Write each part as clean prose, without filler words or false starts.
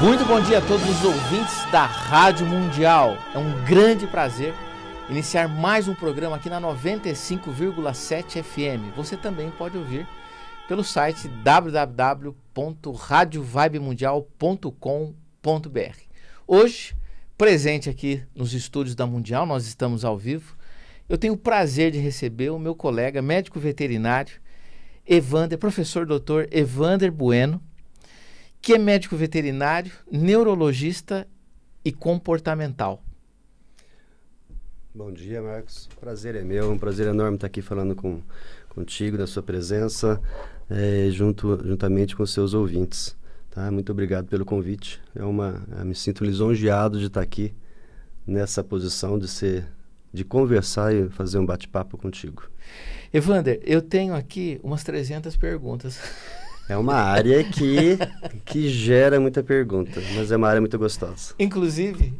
Muito bom dia a todos os ouvintes da Rádio Mundial. É um grande prazer iniciar mais um programa aqui na 95,7 FM. Você também pode ouvir pelo site www.radiovibemundial.com.br. Hoje, presente aqui nos estúdios da Mundial, nós estamos ao vivo. Eu tenho o prazer de receber o meu colega médico veterinário, professor doutor Evander Bueno, que é médico veterinário, neurologista e comportamental. Bom dia, Marcos. O prazer é meu, um prazer enorme estar aqui falando contigo, na sua presença, juntamente com os seus ouvintes. Tá? Muito obrigado pelo convite. Eu me sinto lisonjeado de estar aqui nessa posição de conversar e fazer um bate-papo contigo. Evander, eu tenho aqui umas 300 perguntas. É uma área que gera muita pergunta, mas é uma área muito gostosa. Inclusive,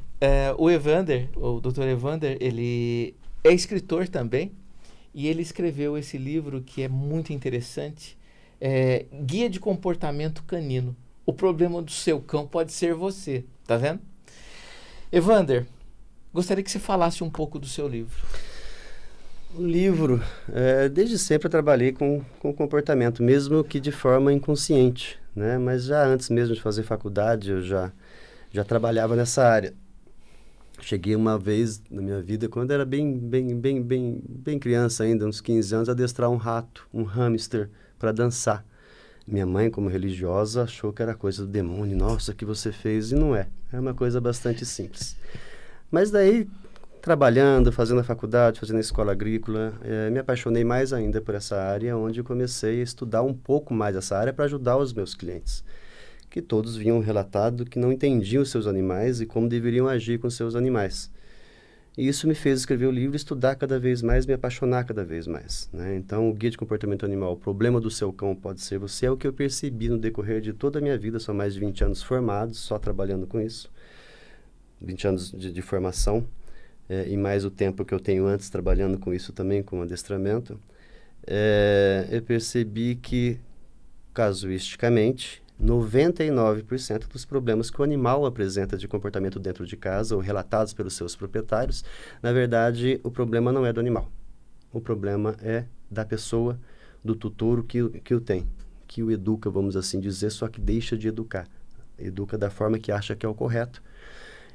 o Dr. Evander, ele é escritor também, e ele escreveu esse livro que é muito interessante, Guia de Comportamento Canino. O problema do seu cão pode ser você, tá vendo? Evander, gostaria que você falasse um pouco do seu livro. O livro, desde sempre eu trabalhei com comportamento, mesmo que de forma inconsciente, né? Mas já antes mesmo de fazer faculdade, eu já trabalhava nessa área. Cheguei uma vez na minha vida, quando era bem criança ainda, uns 15 anos, a adestrar um rato, um hamster, para dançar. Minha mãe, como religiosa, achou que era coisa do demônio. Nossa, o que você fez? E não é. É uma coisa bastante simples. Mas daí, trabalhando, fazendo a faculdade, fazendo a escola agrícola, me apaixonei mais ainda por essa área, onde eu comecei a estudar um pouco mais essa área para ajudar os meus clientes, que todos vinham relatado que não entendiam os seus animais e como deveriam agir com seus animais. E isso me fez escrever o livro, estudar cada vez mais, me apaixonar cada vez mais, né? Então, o Guia de Comportamento Animal, o problema do seu cão pode ser você, é o que eu percebi no decorrer de toda a minha vida, são mais de 20 anos formados, só trabalhando com isso, 20 anos de formação, e mais o tempo que eu tenho antes trabalhando com isso também, com adestramento, eu percebi que, casuisticamente, 99% dos problemas que o animal apresenta de comportamento dentro de casa ou relatados pelos seus proprietários, na verdade, o problema não é do animal. O problema é da pessoa, do tutor que o tem, que o educa, vamos assim dizer, só que deixa de educar. Educa da forma que acha que é o correto.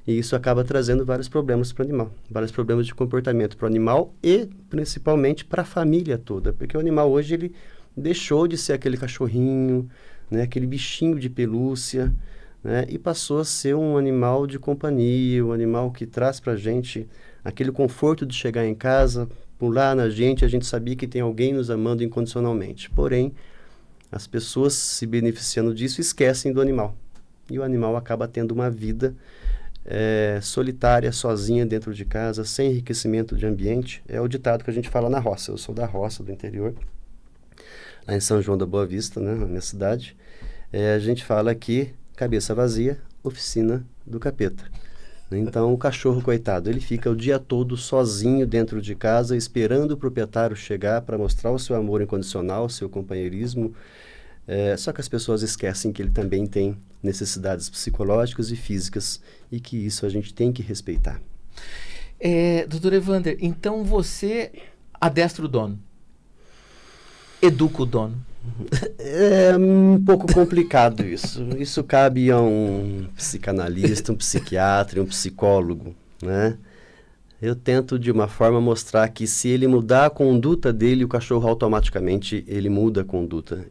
E isso acaba trazendo vários problemas para o animal, vários problemas de comportamento para o animal e principalmente para a família toda, porque o animal hoje ele deixou de ser aquele cachorrinho, né, aquele bichinho de pelúcia, né, e passou a ser um animal de companhia, um animal que traz para a gente aquele conforto de chegar em casa, pular na gente, a gente sabia que tem alguém nos amando incondicionalmente. Porém, as pessoas se beneficiando disso esquecem do animal. E o animal acaba tendo uma vida solitária, sozinha dentro de casa, sem enriquecimento de ambiente. É o ditado que a gente fala na roça. Eu sou da roça, do interior, lá em São João da Boa Vista, né, na minha cidade. A gente fala aqui, cabeça vazia, oficina do capeta. Então, o cachorro, coitado, ele fica o dia todo sozinho dentro de casa, esperando o proprietário chegar para mostrar o seu amor incondicional, o seu companheirismo. Só que as pessoas esquecem que ele também tem necessidades psicológicas e físicas e que isso a gente tem que respeitar. Doutor Evander, então você adestra o dono? Educa o dono? É um pouco complicado isso. Isso cabe a um psicanalista, um psiquiatra e um psicólogo, né? Eu tento, de uma forma, mostrar que se ele mudar a conduta dele, o cachorro automaticamente ele muda a conduta.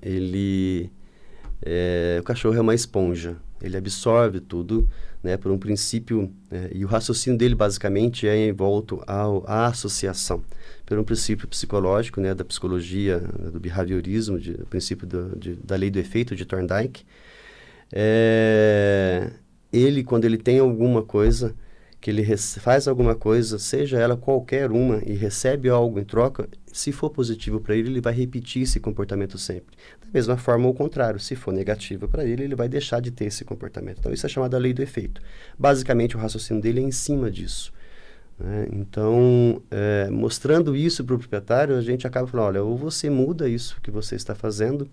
O cachorro é uma esponja, ele absorve tudo, né, por um princípio, e o raciocínio dele, basicamente, é envolto à associação. Por um princípio psicológico, né, da psicologia, do behaviorismo, do princípio da lei do efeito de Thorndike. Ele, quando ele tem alguma coisa, que ele faz alguma coisa, seja ela qualquer uma, e recebe algo em troca, se for positivo para ele vai repetir esse comportamento sempre. Da mesma forma, ao contrário, se for negativo para ele vai deixar de ter esse comportamento. Então, isso é chamado a lei do efeito. Basicamente, o raciocínio dele é em cima disso, né? Então, mostrando isso para o proprietário, a gente acaba falando, olha, ou você muda isso que você está fazendo,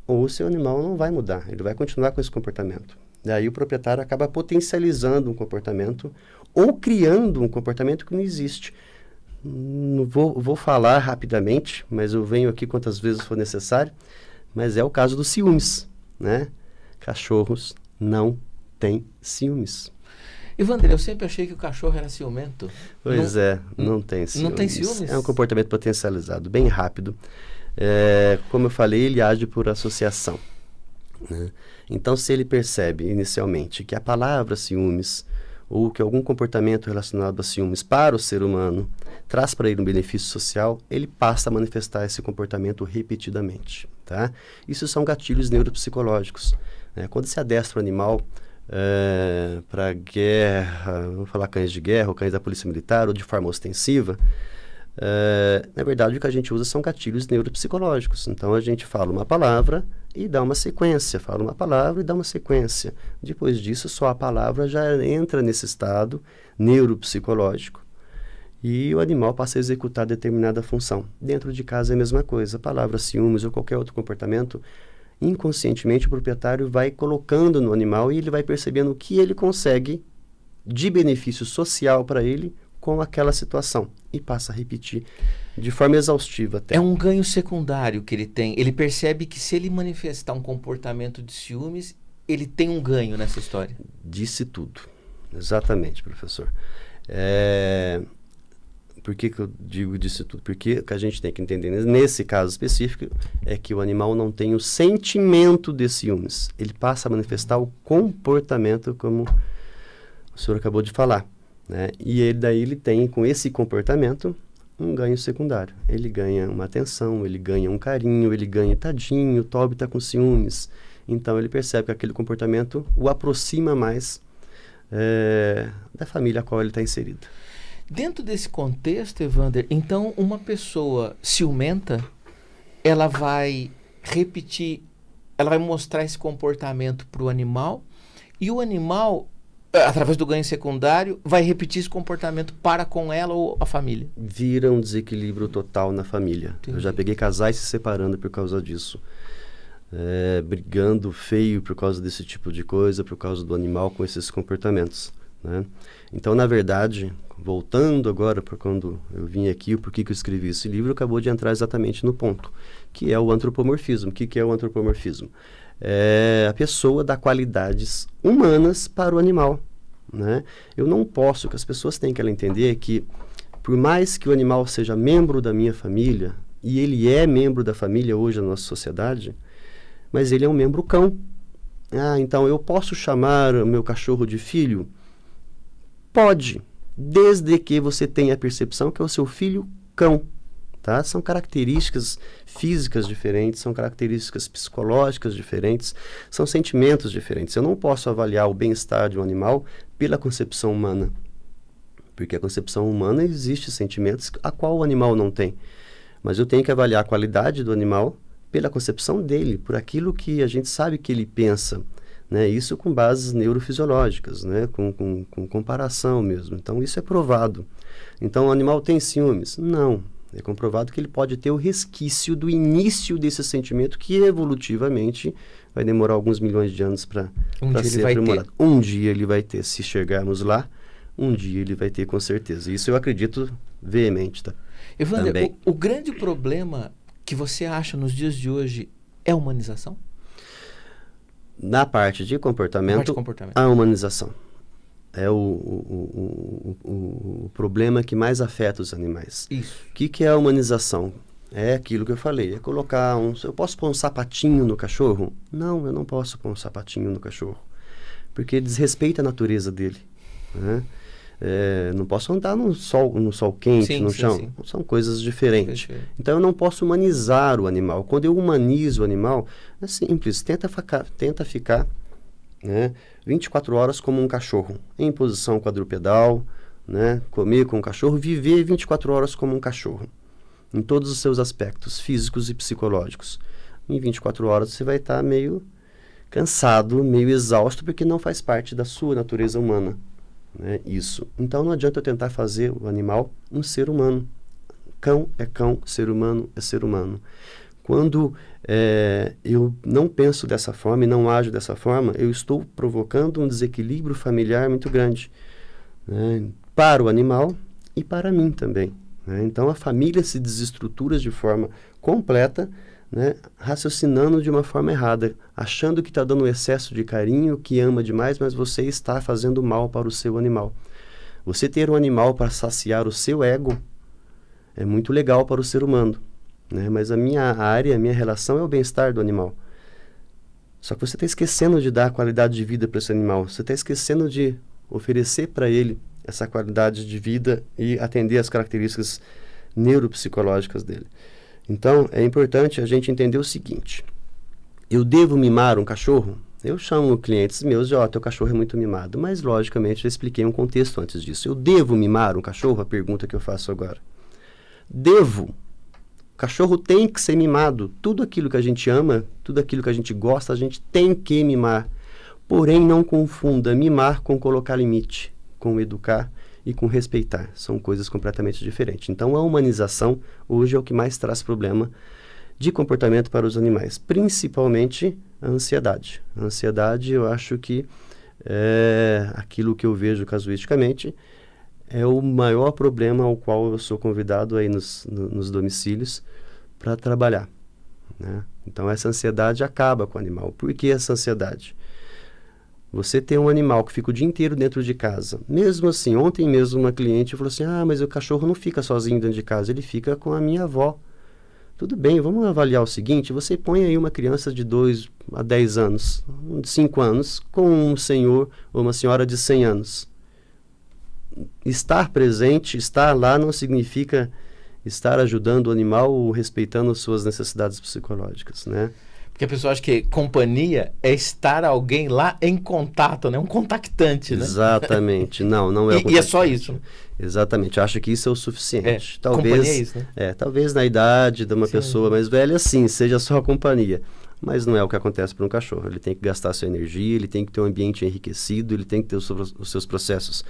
ou o seu animal não vai mudar, ele vai continuar com esse comportamento. Daí o proprietário acaba potencializando um comportamento ou criando um comportamento que não existe. Não vou falar rapidamente, mas eu venho aqui quantas vezes for necessário, mas é o caso dos ciúmes, né? Cachorros não têm ciúmes. Evander, eu sempre achei que o cachorro era ciumento. Pois não tem ciúmes. Não tem ciúmes? É um comportamento potencializado, bem rápido. Como eu falei, ele age por associação, né? Então, se ele percebe inicialmente que a palavra ciúmes ou que algum comportamento relacionado a ciúmes para o ser humano traz para ele um benefício social, ele passa a manifestar esse comportamento repetidamente, tá? Isso são gatilhos neuropsicológicos, né? Quando se adestra o animal para guerra, vamos falar cães de guerra ou cães da polícia militar ou de forma ostensiva, na verdade o que a gente usa são gatilhos neuropsicológicos. Então a gente fala uma palavra e dá uma sequência, fala uma palavra e dá uma sequência. Depois disso, só a palavra já entra nesse estado neuropsicológico e o animal passa a executar determinada função. Dentro de casa é a mesma coisa, a palavra ciúmes ou qualquer outro comportamento, inconscientemente o proprietário vai colocando no animal e ele vai percebendo o que ele consegue de benefício social para ele com aquela situação e passa a repetir de forma exaustiva até. É um ganho secundário que ele tem. Ele percebe que se ele manifestar um comportamento de ciúmes, ele tem um ganho nessa história. Disse tudo. Exatamente, professor. Por que eu digo disse tudo? Porque o que a gente tem que entender nesse caso específico é que o animal não tem o sentimento de ciúmes. Ele passa a manifestar o comportamento, como o senhor acabou de falar, né? E daí ele tem, com esse comportamento, um ganho secundário. Ele ganha uma atenção, ele ganha um carinho, ele ganha tadinho, o Toby está com ciúmes. Então ele percebe que aquele comportamento o aproxima mais da família a qual ele está inserido. Dentro desse contexto, Evander, então uma pessoa ciumenta, ela vai repetir, ela vai mostrar esse comportamento para o animal e o animal, através do ganho secundário, vai repetir esse comportamento para com ela ou a família. Vira um desequilíbrio total na família. Entendi. Eu já peguei casais se separando por causa disso. Brigando feio por causa desse tipo de coisa, por causa do animal com esses comportamentos, né? Então, na verdade, voltando agora para quando eu vim aqui, por que eu escrevi esse livro, acabou de entrar exatamente no ponto, que é o antropomorfismo. O que é o antropomorfismo? É a pessoa dá qualidades humanas para o animal, né? Eu não posso, que as pessoas têm que entender que, por mais que o animal seja membro da minha família, e ele é membro da família hoje na nossa sociedade, mas ele é um membro cão. Então eu posso chamar o meu cachorro de filho? Pode, desde que você tenha a percepção que é o seu filho cão, tá? São características físicas diferentes, são características psicológicas diferentes, são sentimentos diferentes. Eu não posso avaliar o bem-estar de um animal pela concepção humana, porque a concepção humana existe sentimentos a qual o animal não tem. Mas eu tenho que avaliar a qualidade do animal pela concepção dele, por aquilo que a gente sabe que ele pensa, né? Isso com bases neurofisiológicas, né? Com comparação mesmo. Então, isso é provado. Então, o animal tem ciúmes? Não. É comprovado que ele pode ter o resquício do início desse sentimento que evolutivamente vai demorar alguns milhões de anos para ser aprimorado. Um dia ele vai ter. Se chegarmos lá, um dia ele vai ter com certeza. Isso eu acredito veemente, tá? Evander, o grande problema que você acha nos dias de hoje é a humanização? Na parte de comportamento, a humanização é o problema que mais afeta os animais. Isso. O que é a humanização? É aquilo que eu falei, é colocar eu posso pôr um sapatinho no cachorro? Não, eu não posso pôr um sapatinho no cachorro, porque desrespeita a natureza dele, né? Não posso andar no sol quente, no chão. Sim. São coisas diferentes. Então, eu não posso humanizar o animal. Quando eu humanizo o animal, é simples. Tenta ficar, né, 24 horas como um cachorro, em posição quadrupedal, né, comer com o cachorro, viver 24 horas como um cachorro, em todos os seus aspectos físicos e psicológicos. Em 24 horas, você vai estar meio cansado, meio exausto, porque não faz parte da sua natureza humana. Isso. Então não adianta eu tentar fazer o animal um ser humano. Cão é cão, ser humano é ser humano. Quando eu não penso dessa forma e não ajo dessa forma, eu estou provocando um desequilíbrio familiar muito grande, né, para o animal e para mim também, né? Então a família se desestrutura de forma completa, né, raciocinando de uma forma errada, achando que está dando excesso de carinho, que ama demais, mas você está fazendo mal para o seu animal. Você ter um animal para saciar o seu ego é muito legal para o ser humano, né? Mas a minha relação é o bem-estar do animal. Só que você está esquecendo de dar qualidade de vida para esse animal. Você está esquecendo de oferecer para ele essa qualidade de vida e atender às características neuropsicológicas dele. Então, é importante a gente entender o seguinte: eu devo mimar um cachorro? Eu chamo clientes meus de, teu cachorro é muito mimado. Mas, logicamente, eu expliquei um contexto antes disso. Eu devo mimar um cachorro? A pergunta que eu faço agora. Devo. O cachorro tem que ser mimado. Tudo aquilo que a gente ama, tudo aquilo que a gente gosta, a gente tem que mimar. Porém, não confunda mimar com colocar limite, com educar e com respeitar. São coisas completamente diferentes. Então, a humanização hoje é o que mais traz problema de comportamento para os animais, principalmente a ansiedade. A ansiedade, eu acho que aquilo que eu vejo casuisticamente é o maior problema ao qual eu sou convidado aí nos domicílios para trabalhar, né? Então, essa ansiedade acaba com o animal. Por que essa ansiedade? Você tem um animal que fica o dia inteiro dentro de casa. Mesmo assim, ontem mesmo uma cliente falou assim, mas o cachorro não fica sozinho dentro de casa, ele fica com a minha avó. Tudo bem, vamos avaliar o seguinte, você põe aí uma criança de 2 a 10 anos, de 5 anos, com um senhor ou uma senhora de 100 anos. Estar presente, estar lá não significa estar ajudando o animal ou respeitando suas necessidades psicológicas, né? Porque a pessoa acha que companhia é estar alguém lá em contato, né? Um contactante, né? Exatamente. Não é o contactante. E é só isso, né? Exatamente. Acho que isso é o suficiente. Companhia é isso, né? Talvez na idade de uma pessoa mais velha, sim, seja só a companhia. Mas não é o que acontece para um cachorro. Ele tem que gastar sua energia, ele tem que ter um ambiente enriquecido, ele tem que ter os seus processos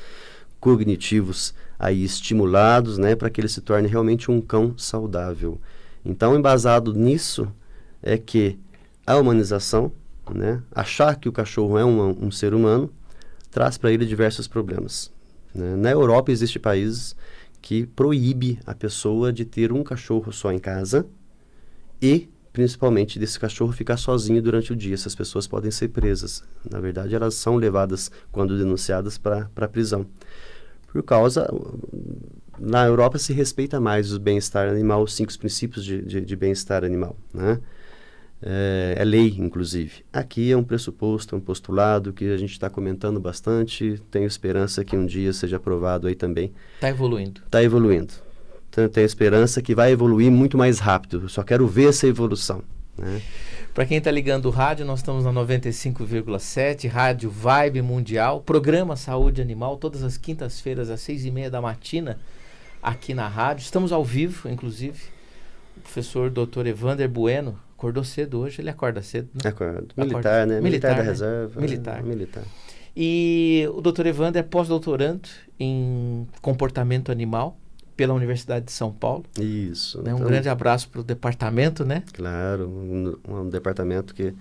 cognitivos aí estimulados, né? Para que ele se torne realmente um cão saudável. Então, embasado nisso, é que a humanização, né, achar que o cachorro é um ser humano, traz para ele diversos problemas, né? Na Europa existem países que proíbe a pessoa de ter um cachorro só em casa e, principalmente, desse cachorro ficar sozinho durante o dia. Essas pessoas podem ser presas. Na verdade, elas são levadas, quando denunciadas, para a prisão. Por causa... Na Europa se respeita mais o bem-estar animal, os 5 princípios de bem-estar animal, né? É lei, inclusive. Aqui é um pressuposto, um postulado que a gente está comentando bastante. Tenho esperança que um dia seja aprovado aí também. Está evoluindo. Está evoluindo. Então, tenho esperança que vai evoluir muito mais rápido. Eu só quero ver essa evolução, né? Para quem está ligando o rádio, nós estamos na 95,7, Rádio Vibe Mundial, programa Saúde Animal, todas as quintas-feiras às 6h30 da matina, aqui na rádio. Estamos ao vivo, inclusive. O professor Dr. Evander Bueno acordou cedo hoje, ele acorda cedo, né? Acordo. Militar, né? Militar da né? reserva. Militar. Militar. E o Dr. Evander é pós-doutorando em comportamento animal pela Universidade de São Paulo. Isso. Né? Um grande abraço para o departamento, né? Claro, um departamento que,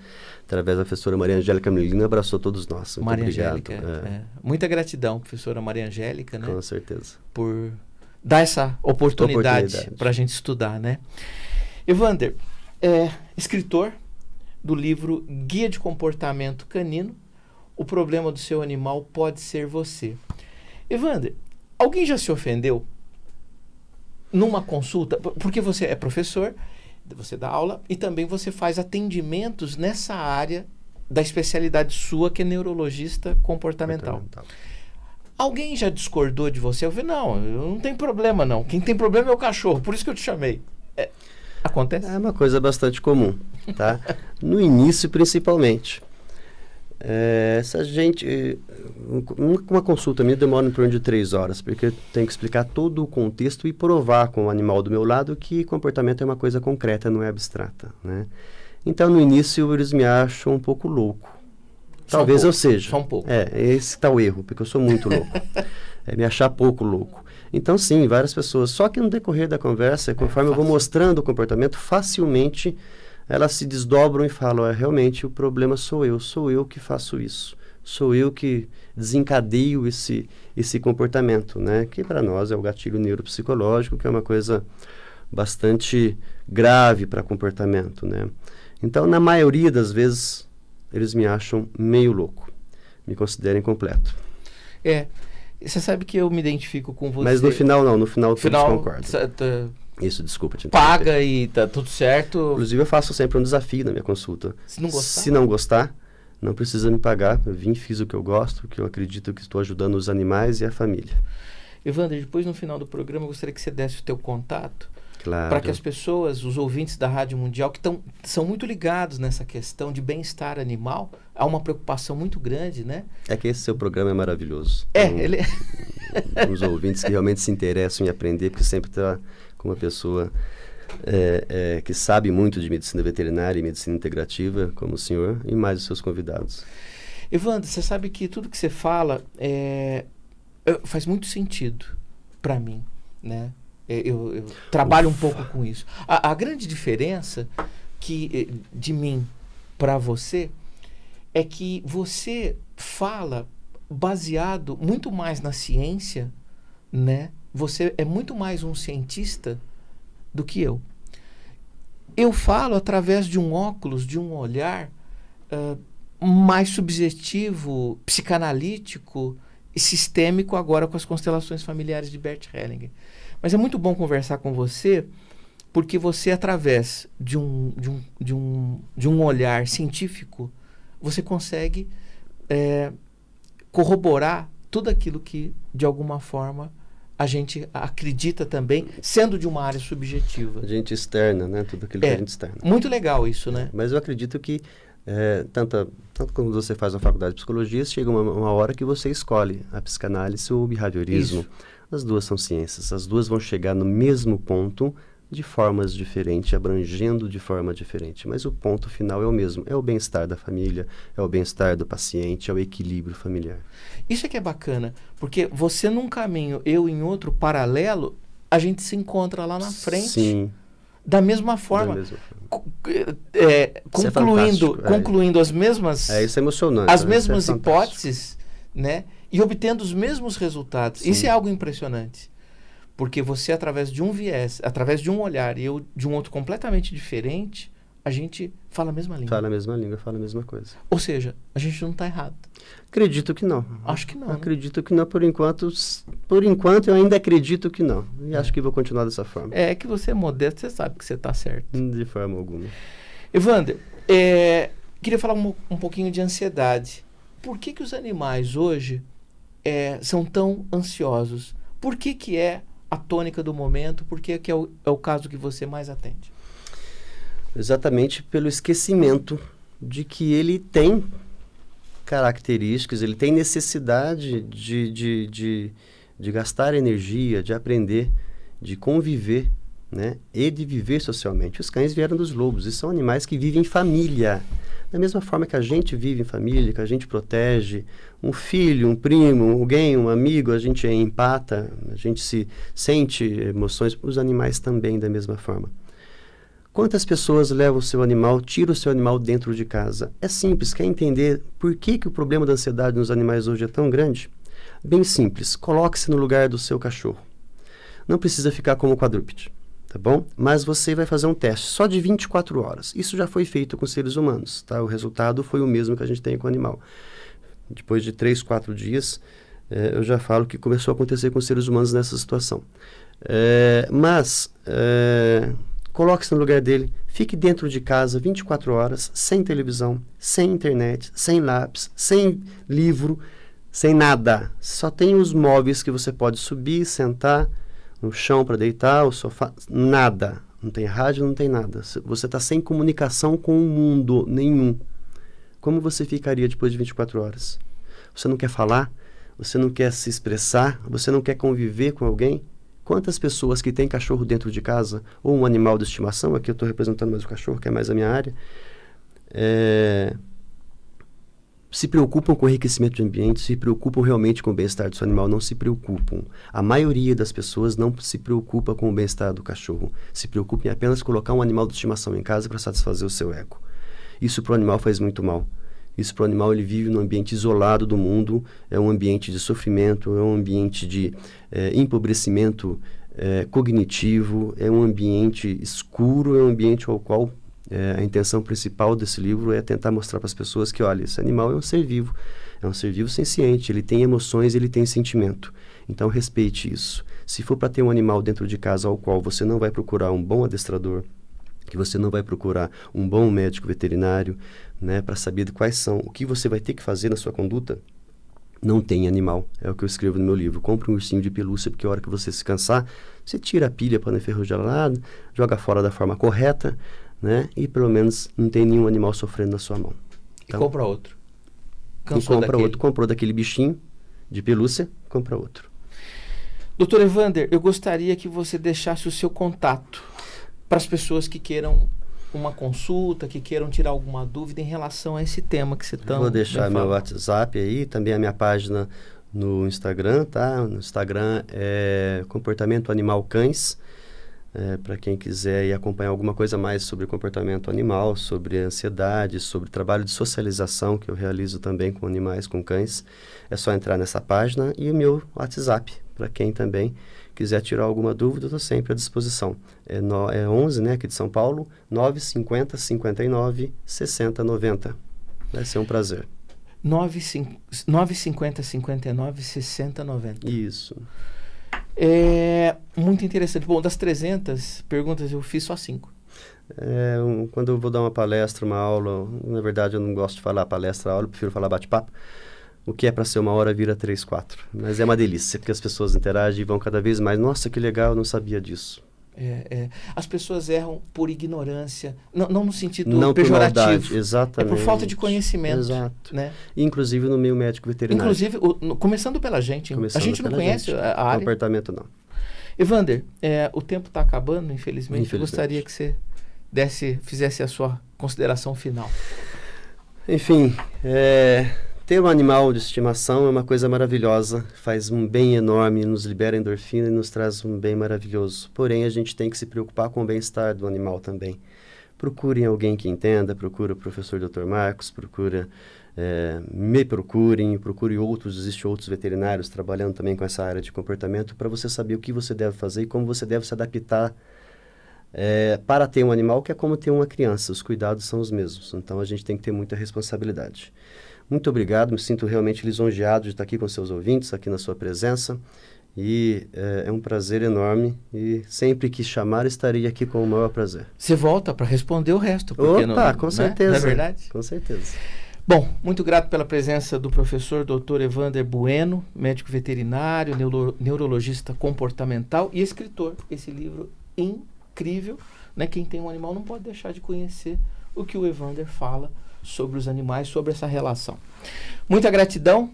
através da professora Maria Angélica Melina, abraçou todos nós. Muito Maria obrigado. Angélica. Muita gratidão, professora Maria Angélica, né? Com certeza. Por dar essa oportunidade para a gente estudar, né? Evander, escritor do livro Guia de Comportamento Canino, o problema do seu animal pode ser você. Evander, alguém já se ofendeu numa consulta? Porque você é professor, você dá aula e também você faz atendimentos nessa área da especialidade sua, que é neurologista comportamental. Alguém já discordou de você? Eu falei, não tem problema não. Quem tem problema é o cachorro, por isso que eu te chamei. Acontece? É uma coisa bastante comum, tá? No início, principalmente. Essa gente... Uma consulta minha demora em torno de 3 horas, porque eu tenho que explicar todo o contexto e provar com o animal do meu lado que comportamento é uma coisa concreta, não é abstrata, né? Então, no início, eles me acham um pouco louco. Talvez eu seja. Só um pouco. Esse está o erro, porque eu sou muito louco. Me achar pouco louco. Então, sim, várias pessoas. Só que no decorrer da conversa, conforme eu vou mostrando o comportamento, facilmente elas se desdobram e falam, realmente o problema sou eu que faço isso. Sou eu que desencadeio esse comportamento, né? Que para nós é o gatilho neuropsicológico, que é uma coisa bastante grave para comportamento, né? Então, na maioria das vezes, eles me acham meio louco, me consideram incompleto. Você sabe que eu me identifico com você. Mas no final não, no final todos concordam. Isso, desculpa te interromper. Paga e tá tudo certo. Inclusive eu faço sempre um desafio na minha consulta. Se não gostar, não precisa me pagar. Eu fiz o que eu gosto, que eu acredito que estou ajudando os animais e a família. Evander, depois no final do programa eu gostaria que você desse o teu contato. Claro. Para que as pessoas, os ouvintes da Rádio Mundial, que são muito ligados nessa questão de bem-estar animal, há uma preocupação muito grande, né? É que esse seu programa é maravilhoso. Ele... Os ouvintes que realmente se interessam em aprender, porque sempre está com uma pessoa que sabe muito de medicina veterinária e medicina integrativa, como o senhor, e mais os seus convidados. Evander, você sabe que tudo que você fala faz muito sentido para mim, né? Eu trabalho um pouco com isso. A grande diferença de mim para você é que você fala baseado muito mais na ciência, né? Você é muito mais um cientista do que eu. Eu falo através de um óculos, de um olhar mais subjetivo, psicanalítico e sistêmico agora com as constelações familiares de Bert Hellinger. Mas é muito bom conversar com você, porque você, através de um olhar científico, você consegue corroborar tudo aquilo que, de alguma forma, a gente acredita também, sendo de uma área subjetiva. A gente externa, né? Tudo aquilo que a gente externa. Muito legal isso, né? Mas eu acredito que, tanto quando você faz a faculdade de psicologia, chega uma hora que você escolhe a psicanálise ou o behaviorismo. Isso. As duas são ciências, as duas vão chegar no mesmo ponto de formas diferentes, abrangendo de forma diferente, mas o ponto final é o mesmo, é o bem-estar da família, é o bem-estar do paciente, é o equilíbrio familiar. Isso é que é bacana, porque você num caminho, eu em outro paralelo, a gente se encontra lá na frente. Sim. Da mesma forma. Da mesma forma. Concluindo as mesmas... isso é emocionante. As mesmas hipóteses, né? E obtendo os mesmos resultados. Sim. Isso é algo impressionante. Porque você, através de um viés, através de um olhar e eu de um outro completamente diferente, a gente fala a mesma língua. Fala a mesma língua, fala a mesma coisa. Ou seja, a gente não está errado. Acredito que não. Acho que não. Acredito que não, por enquanto. Por enquanto, eu ainda acredito que não. E acho que vou continuar dessa forma. É que você é modesto, você sabe que você está certo. De forma alguma. Evander, queria falar um pouquinho de ansiedade. Por que os animais hoje são tão ansiosos? Por que é a tônica do momento? Por que é o caso que você mais atende? Exatamente pelo esquecimento de que ele tem características, ele tem necessidade de gastar energia, de aprender, de conviver, né? E de viver socialmente. Os cães vieram dos lobos e são animais que vivem em família. Da mesma forma que a gente vive em família, que a gente protege um filho, um primo, alguém, um amigo, a gente empata, a gente se sente emoções, os animais também da mesma forma. Quantas pessoas levam o seu animal, tiram o seu animal dentro de casa? É simples, quer entender por que o problema da ansiedade nos animais hoje é tão grande? Bem simples, coloque-se no lugar do seu cachorro. Não precisa ficar como quadrúpede. Tá bom? Mas você vai fazer um teste só de 24 horas. Isso já foi feito com seres humanos, tá? O resultado foi o mesmo que a gente tem com o animal. Depois de 3, 4 dias, eu já falo que começou a acontecer com os seres humanos nessa situação. Coloque-se no lugar dele, fique dentro de casa 24 horas, sem televisão, sem internet, sem lápis, sem livro, sem nada. Só tem os móveis que você pode subir, sentar, no chão para deitar, o sofá, nada. Não tem rádio, não tem nada. Você está sem comunicação com o mundo nenhum. Como você ficaria depois de 24 horas? Você não quer falar? Você não quer se expressar? Você não quer conviver com alguém? Quantas pessoas que têm cachorro dentro de casa, ou um animal de estimação, aqui eu estou representando mais o cachorro, que é mais a minha área, se preocupam com o enriquecimento de ambiente, se preocupam realmente com o bem-estar do seu animal, não se preocupam. A maioria das pessoas não se preocupa com o bem-estar do cachorro, se preocupa em apenas colocar um animal de estimação em casa para satisfazer o seu ego. Isso para o animal faz muito mal. Isso para o animal, ele vive num ambiente isolado do mundo, é um ambiente de sofrimento, é um ambiente de empobrecimento cognitivo, é um ambiente escuro, é um ambiente ao qual a intenção principal desse livro é tentar mostrar para as pessoas que, olha, esse animal é um ser vivo senciente, ele tem emoções, ele tem sentimento. Então, respeite isso. Se for para ter um animal dentro de casa ao qual você não vai procurar um bom adestrador, que você não vai procurar um bom médico veterinário, né, para saber quais são, o que você vai ter que fazer na sua conduta, não tem animal. É o que eu escrevo no meu livro. Compre um ursinho de pelúcia, porque a hora que você se cansar, você tira a pilha para não enferrujar lá, joga fora da forma correta, né, e pelo menos não tem nenhum animal sofrendo na sua mão. Então, e compra outro. Comprou daquele bichinho de pelúcia, compra outro. Doutor Evander, eu gostaria que você deixasse o seu contato para as pessoas que queiram uma consulta, que queiram tirar alguma dúvida em relação a esse tema que você está... Vou deixar meu WhatsApp aí, também a minha página no Instagram, tá? No Instagram é Comportamento Animal Cães, para quem quiser ir acompanhar alguma coisa mais sobre comportamento animal, sobre ansiedade, sobre trabalho de socialização que eu realizo também com animais, com cães. É só entrar nessa página e o meu WhatsApp, para quem também quiser tirar alguma dúvida, eu estou sempre à disposição. É 11, né, aqui de São Paulo, 950 59 60 90. Vai ser um prazer. 950 59 60 90. Isso. É muito interessante. Bom, das 300 perguntas eu fiz só 5. Quando eu vou dar uma palestra, uma aula, na verdade eu não gosto de falar palestra, aula, eu prefiro falar bate-papo. O que é para ser 1 hora vira 3, 4. Mas é uma delícia, porque as pessoas interagem e vão cada vez mais. Nossa, que legal, eu não sabia disso. As pessoas erram por ignorância, não no sentido não pejorativo. Por maldade, exatamente. É por falta de conhecimento. Exato. Né? Inclusive no meio médico veterinário. Inclusive, começando pela gente. A gente não conhece a área. Comportamento não. Evander, o tempo está acabando, infelizmente. Eu gostaria que você fizesse a sua consideração final. Enfim, ter um animal de estimação é uma coisa maravilhosa, faz um bem enorme, nos libera endorfina e nos traz um bem maravilhoso. Porém, a gente tem que se preocupar com o bem-estar do animal também. Procurem alguém que entenda, procure o professor Dr. Marcos, me procure outros, existem outros veterinários trabalhando também com essa área de comportamento para você saber o que você deve fazer e como você deve se adaptar para ter um animal que é como ter uma criança, os cuidados são os mesmos, então a gente tem que ter muita responsabilidade. Muito obrigado, me sinto realmente lisonjeado de estar aqui com seus ouvintes, aqui na sua presença, e é um prazer enorme, e sempre que chamar estarei aqui com o maior prazer. Você volta para responder o resto. Opa, com certeza. Não é verdade? Com certeza. Bom, muito grato pela presença do professor Dr. Evander Bueno, médico veterinário, neurologista comportamental e escritor. Esse livro incrível, né? Quem tem um animal não pode deixar de conhecer o que o Evander fala sobre os animais, sobre essa relação. Muita gratidão.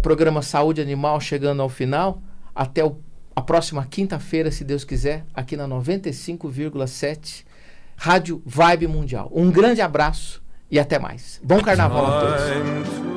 Programa Saúde Animal chegando ao final. Até a próxima quinta-feira, se Deus quiser, aqui na 95,7 Rádio Vibe Mundial. Um grande abraço e até mais. Bom carnaval a todos.